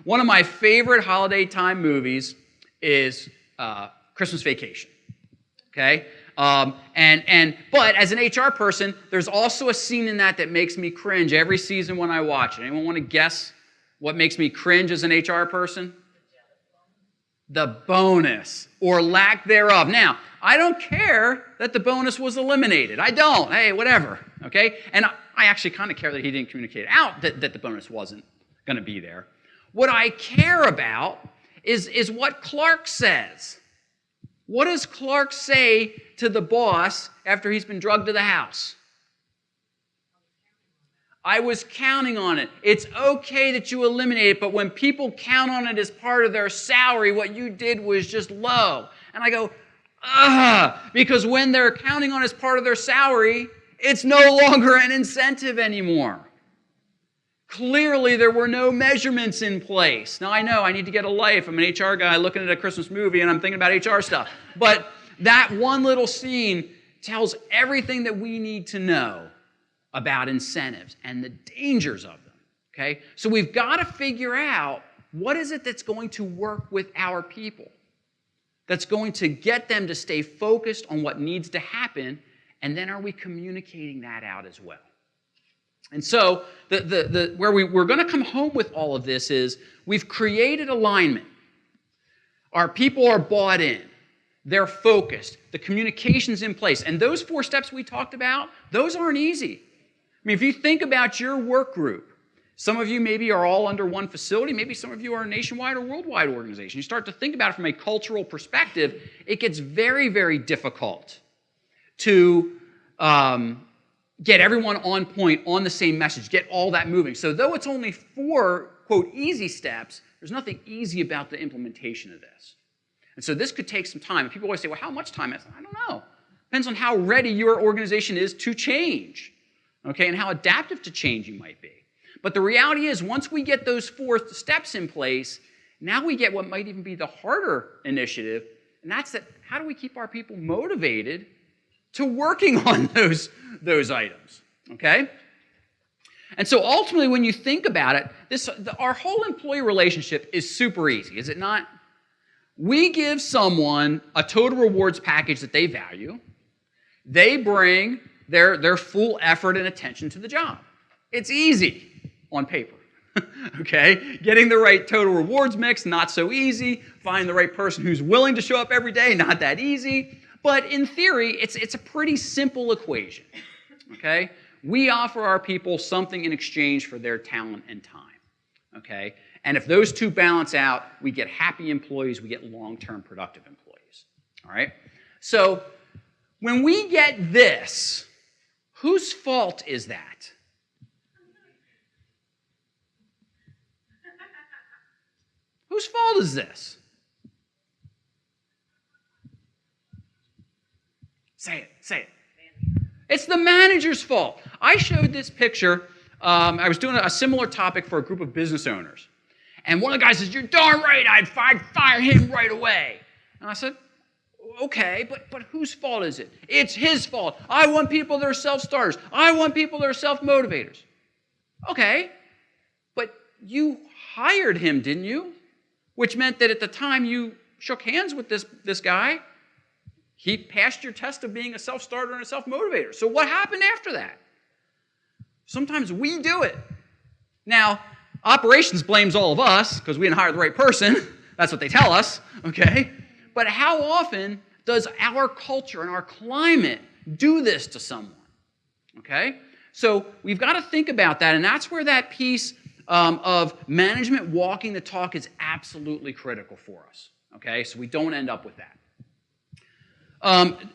One of my favorite holiday time movies is Christmas Vacation. Okay? But as an HR person, there's also a scene in that makes me cringe every season when I watch it. Anyone want to guess what makes me cringe as an HR person? The bonus, or lack thereof. Now, I don't care that the bonus was eliminated. I don't. Hey, whatever. Okay? And I actually kind of care that he didn't communicate out that the bonus wasn't going to be there. What I care about is what Clark says. What does Clark say to the boss after he's been drugged to the house? I was counting on it. It's okay that you eliminate it, but when people count on it as part of their salary, what you did was just low. And I go, because when they're counting on it as part of their salary, it's no longer an incentive anymore. Clearly, there were no measurements in place. Now, I know I need to get a life. I'm an HR guy looking at a Christmas movie, and I'm thinking about HR stuff. But that one little scene tells everything that we need to know about incentives and the dangers of them. Okay? So we've got to figure out what is it that's going to work with our people, that's going to get them to stay focused on what needs to happen, and then are we communicating that out as well? And so where we're going to come home with all of this is we've created alignment. Our people are bought in. They're focused. The communication's in place. And those 4 steps we talked about, those aren't easy. I mean, if you think about your work group, some of you maybe are all under one facility. Maybe some of you are a nationwide or worldwide organization. You start to think about it from a cultural perspective, it gets very, very difficult to get everyone on point, on the same message, get all that moving. So though it's only 4, quote, easy steps, there's nothing easy about the implementation of this. And so this could take some time. And people always say, well, how much time? I don't know. Depends on how ready your organization is to change, okay, and how adaptive to change you might be. But the reality is, once we get those 4 steps in place, now we get what might even be the harder initiative, and that's that how do we keep our people motivated to working on those items, okay? And so ultimately, when you think about it, our whole employee relationship is super easy, is it not? We give someone a total rewards package that they value. They bring their full effort and attention to the job. It's easy on paper, okay? Getting the right total rewards mix, not so easy. Find the right person who's willing to show up every day, not that easy. But in theory, it's a pretty simple equation, okay? We offer our people something in exchange for their talent and time, okay? And if those 2 balance out, we get happy employees, we get long-term productive employees, all right? So when we get this, whose fault is that? Whose fault is this? Say it. It's the manager's fault. I showed this picture. I was doing a similar topic for a group of business owners. And one of the guys says, you're darn right, I'd fire him right away. And I said, okay, but whose fault is it? It's his fault. I want people that are self-starters. I want people that are self-motivators. Okay, but you hired him, didn't you? Which meant that at the time you shook hands with this guy, he passed your test of being a self-starter and a self-motivator. So what happened after that? Sometimes we do it. Now, operations blames all of us because we didn't hire the right person. That's what they tell us, okay? But how often does our culture and our climate do this to someone, okay? So we've got to think about that, and that's where that piece of management walking the talk is absolutely critical for us, okay? So we don't end up with that.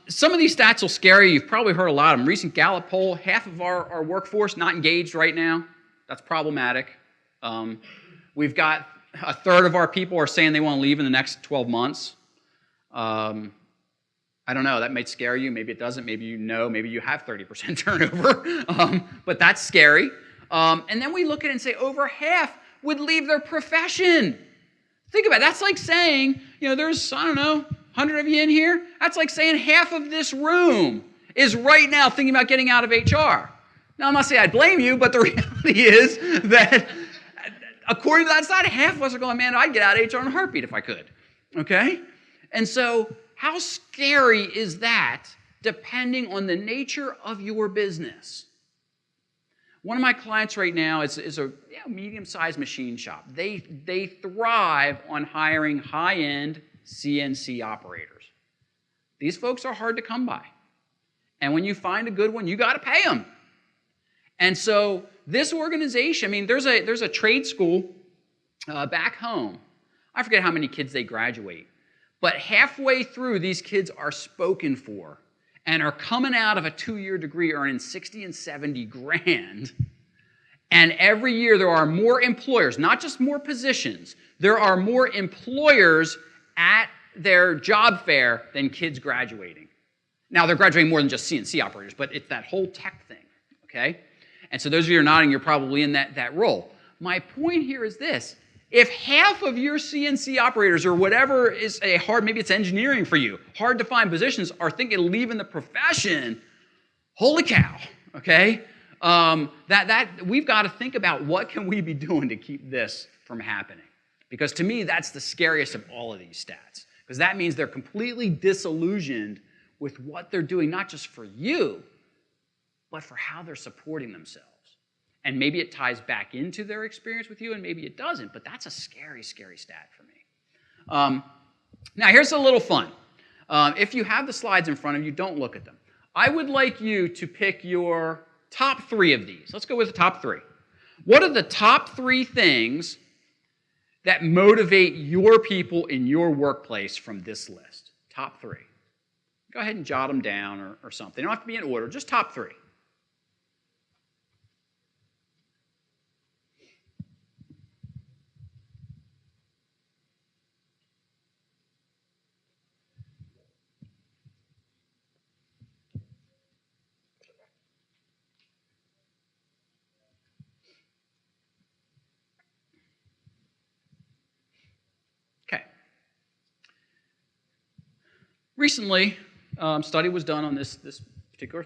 Some of these stats will scare you. You've probably heard a lot of them. Recent Gallup poll, half of our workforce not engaged right now. That's problematic. We've got a third of our people are saying they want to leave in the next 12 months. I don't know. That might scare you. Maybe it doesn't. Maybe you know. Maybe you have 30% turnover. But that's scary. And then we look at it and say over half would leave their profession. Think about it. That's like saying, there's, 100 of you in here. That's like saying half of this room is right now thinking about getting out of HR. Now, I'm not saying I blame you, but the reality is that according to that side, half of us are going, man, I'd get out of HR in a heartbeat if I could. Okay? And so how scary is that depending on the nature of your business. One of my clients right now is a medium-sized machine shop. They thrive on hiring high-end CNC operators. These folks are hard to come by. And when you find a good one, you got to pay them. And so this organization, I mean, there's a trade school back home. I forget how many kids they graduate. But halfway through, these kids are spoken for and are coming out of a 2-year degree earning 60 and 70 grand. And every year there are more employers, not just more positions, there are more employers at their job fair than kids graduating. Now, they're graduating more than just CNC operators, but it's that whole tech thing, okay? And so those of you who are nodding, you're probably in that role. My point here is this. If half of your CNC operators or whatever is a hard, maybe it's engineering for you, hard to find positions, are thinking of leaving the profession, holy cow, okay? We've got to think about what can we be doing to keep this from happening. Because to me, that's the scariest of all of these stats. Because that means they're completely disillusioned with what they're doing, not just for you, but for how they're supporting themselves. And maybe it ties back into their experience with you, and maybe it doesn't, but that's a scary, scary stat for me. Now, here's a little fun. If you have the slides in front of you, don't look at them. I would like you to pick your top 3 of these. Let's go with the top 3. What are the top 3 things that motivate your people in your workplace from this list? Top 3. Go ahead and jot them down or something. They don't have to be in order, just top 3. Okay. Recently, study was done on this particular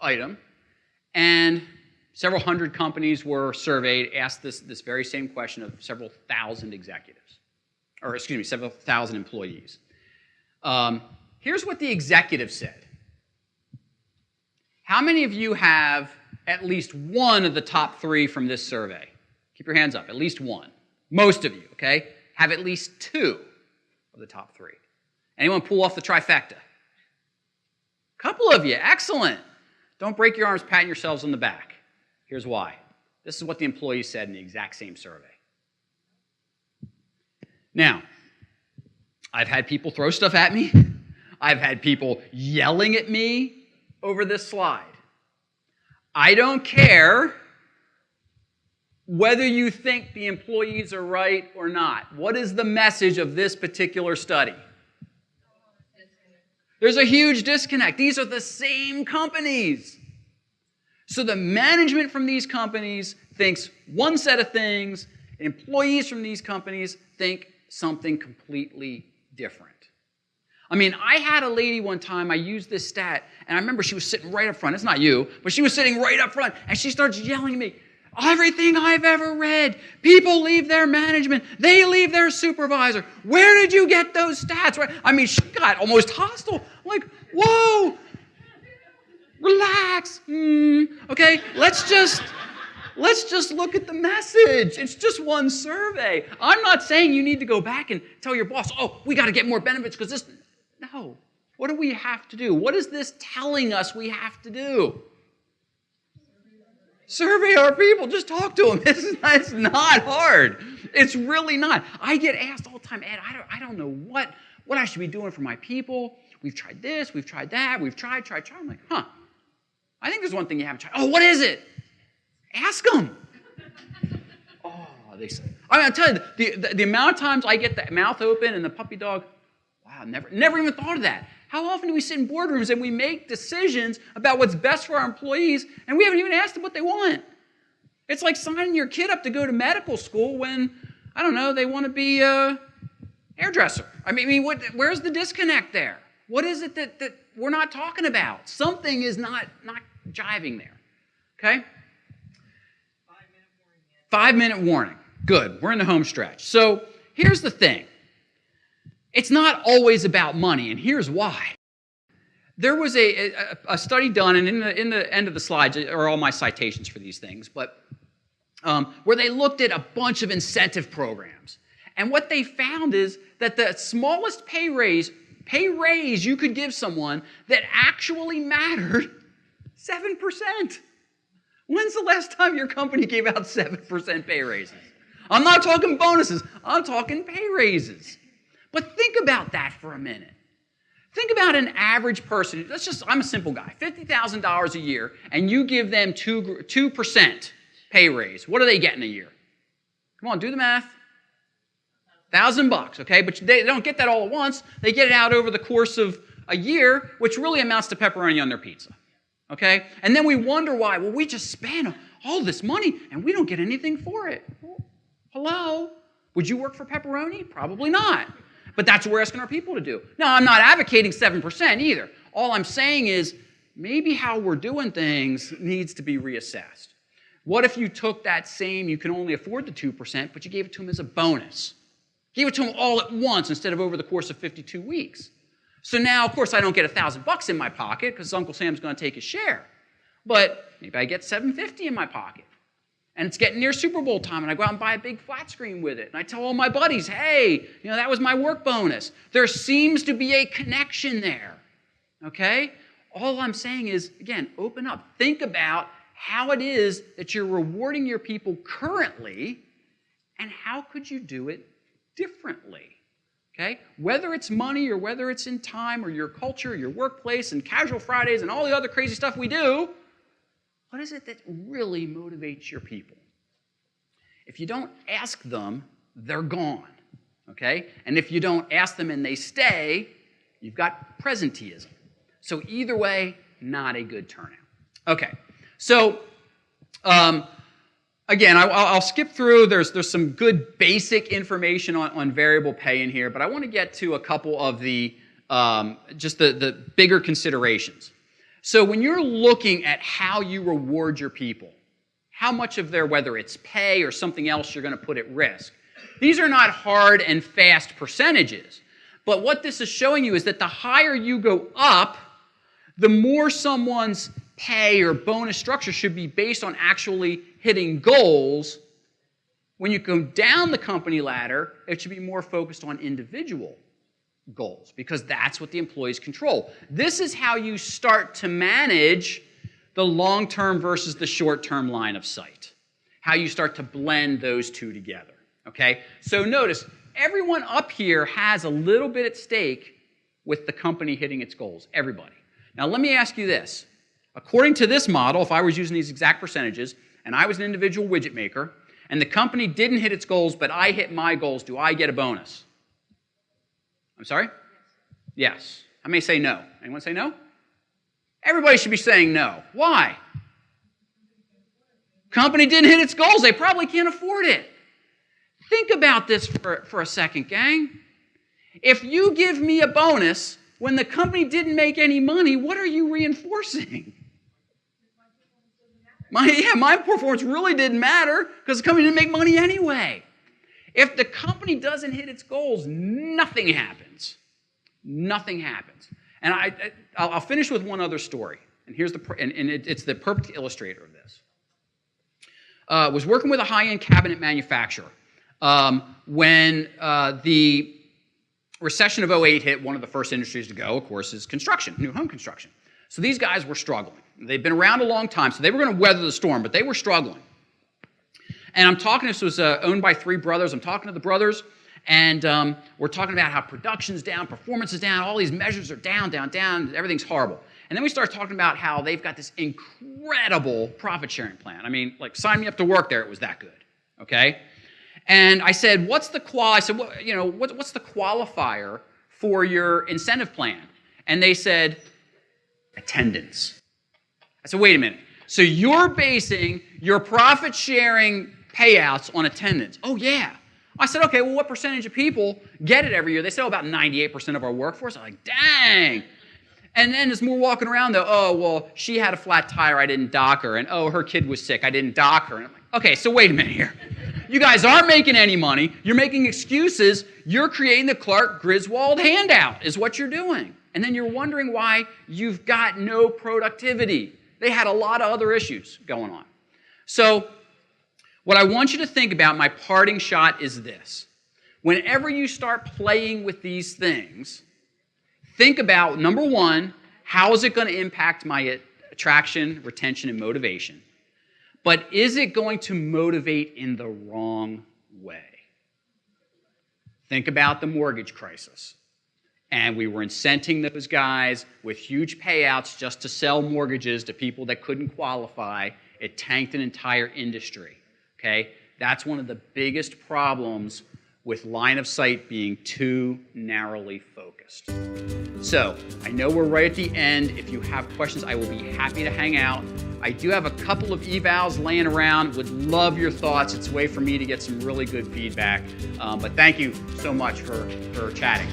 item, and several hundred companies were surveyed, asked this very same question of several thousand executives, or excuse me, several thousand employees. Here's what the executive said. How many of you have at least one of the top 3 from this survey? Keep your hands up, at least one. Most of you, okay, have at least 2 of the top 3. Anyone pull off the trifecta? Couple of you, excellent. Don't break your arms patting yourselves on the back. Here's why. This is what the employees said in the exact same survey. Now, I've had people throw stuff at me. I've had people yelling at me over this slide. I don't care whether you think the employees are right or not. What is the message of this particular study? There's a huge disconnect. These are the same companies. So the management from these companies thinks one set of things, and employees from these companies think something completely different. I mean, I had a lady one time, I used this stat, and I remember she was sitting right up front. It's not you, but she was sitting right up front, and she starts yelling at me, everything I've ever read, people leave their management, they leave their supervisor. Where did you get those stats? I mean, she got almost hostile. I'm like, whoa, relax. Okay, let's just look at the message. It's just one survey. I'm not saying you need to go back and tell your boss, we got to get more benefits because this. No. What do we have to do? What is this telling us we have to do? Survey our people. Just talk to them. It's not hard. It's really not. I get asked all the time, Ed, I don't know what I should be doing for my people. We've tried this. We've tried that. We've tried. I'm like, I think there's one thing you haven't tried. What is it? Ask them. They say. I mean, I'll tell you, the amount of times I get the mouth open and the puppy dog, wow, never even thought of that. How often do we sit in boardrooms and we make decisions about what's best for our employees and we haven't even asked them what they want? It's like signing your kid up to go to medical school when, I don't know, they want to be a hairdresser. I mean, where's the disconnect there? What is it that we're not talking about? Something is not jiving there, okay? 5-minute warning. Good. We're in the home stretch. So here's the thing. It's not always about money, and here's why. There was a study done, and in the end of the slides are all my citations for these things, but where they looked at a bunch of incentive programs. And what they found is that the smallest pay raise you could give someone that actually mattered, 7%. When's the last time your company gave out 7% pay raises? I'm not talking bonuses, I'm talking pay raises. But think about that for a minute. Think about an average person, I'm a simple guy, $50,000 a year, and you give them 2% pay raise. What are they getting a year? Come on, do the math. $1,000, okay? But they don't get that all at once. They get it out over the course of a year, which really amounts to pepperoni on their pizza, okay? And then we wonder why. Well, we just spent all this money, and we don't get anything for it. Well, hello? Would you work for pepperoni? Probably not. But that's what we're asking our people to do. Now, I'm not advocating 7% either. All I'm saying is maybe how we're doing things needs to be reassessed. What if you took that same, you can only afford the 2%, but you gave it to them as a bonus? Gave it to them all at once instead of over the course of 52 weeks. So now, of course, I don't get $1,000 in my pocket because Uncle Sam's going to take his share. But maybe I get $750 in my pocket. And it's getting near Super Bowl time, and I go out and buy a big flat screen with it. And I tell all my buddies, hey, that was my work bonus. There seems to be a connection there, okay? All I'm saying is, again, open up. Think about how it is that you're rewarding your people currently, and how could you do it differently, okay? Whether it's money or whether it's in time or your culture, your workplace, and casual Fridays and all the other crazy stuff we do, what is it that really motivates your people? If you don't ask them, they're gone, okay? And if you don't ask them and they stay, you've got presenteeism. So either way, not a good turnout. Okay, so again, I'll skip through. There's some good basic information on variable pay in here, but I want to get to a couple of the just the bigger considerations. So when you're looking at how you reward your people, how much of their, whether it's pay or something else, you're going to put at risk, these are not hard and fast percentages. But what this is showing you is that the higher you go up, the more someone's pay or bonus structure should be based on actually hitting goals. When you go down the company ladder, it should be more focused on individual goals, because that's what the employees control. This is how you start to manage the long-term versus the short-term line of sight, how you start to blend those two together, okay? So notice, everyone up here has a little bit at stake with the company hitting its goals, everybody. Now let me ask you this. According to this model, if I was using these exact percentages, and I was an individual widget maker, and the company didn't hit its goals, but I hit my goals, do I get a bonus? I'm sorry? Yes. How many say no? Anyone say no? Everybody should be saying no. Why? Company didn't hit its goals. They probably can't afford it. Think about this for a second, gang. If you give me a bonus when the company didn't make any money, what are you reinforcing? My performance really didn't matter because the company didn't make money anyway. If the company doesn't hit its goals, nothing happens. Nothing happens. And I'll finish with one other story. And it's the perfect illustrator of this. Was working with a high-end cabinet manufacturer. When the recession of '08 hit, one of the first industries to go, of course, is construction, new home construction. So these guys were struggling. They'd been around a long time, so they were going to weather the storm, but they were struggling. And I'm talking, this was owned by three brothers. I'm talking to the brothers, and we're talking about how production's down, performance is down, all these measures are down, everything's horrible. And then we start talking about how they've got this incredible profit-sharing plan. I mean, like, sign me up to work there, it was that good, okay? And I said, what's the qualifier for your incentive plan? And they said, attendance. I said, wait a minute. So you're basing your profit-sharing payouts on attendance? Oh, yeah. I said, okay, well, what percentage of people get it every year? They said, about 98% of our workforce. I'm like, dang. And then as we're walking around, though, oh, well, she had a flat tire, I didn't dock her. And, oh, her kid was sick, I didn't dock her. And I'm like, okay, so wait a minute here. You guys aren't making any money. You're making excuses. You're creating the Clark Griswold handout is what you're doing. And then you're wondering why you've got no productivity. They had a lot of other issues going on. So what I want you to think about, my parting shot, is this. Whenever you start playing with these things, think about, number one, how is it going to impact my attraction, retention, and motivation? But is it going to motivate in the wrong way? Think about the mortgage crisis. And we were incenting those guys with huge payouts just to sell mortgages to people that couldn't qualify. It tanked an entire industry. Okay? That's one of the biggest problems with line of sight being too narrowly focused. So, I know we're right at the end. If you have questions, I will be happy to hang out. I do have a couple of evals laying around. Would love your thoughts. It's a way for me to get some really good feedback. But thank you so much for chatting.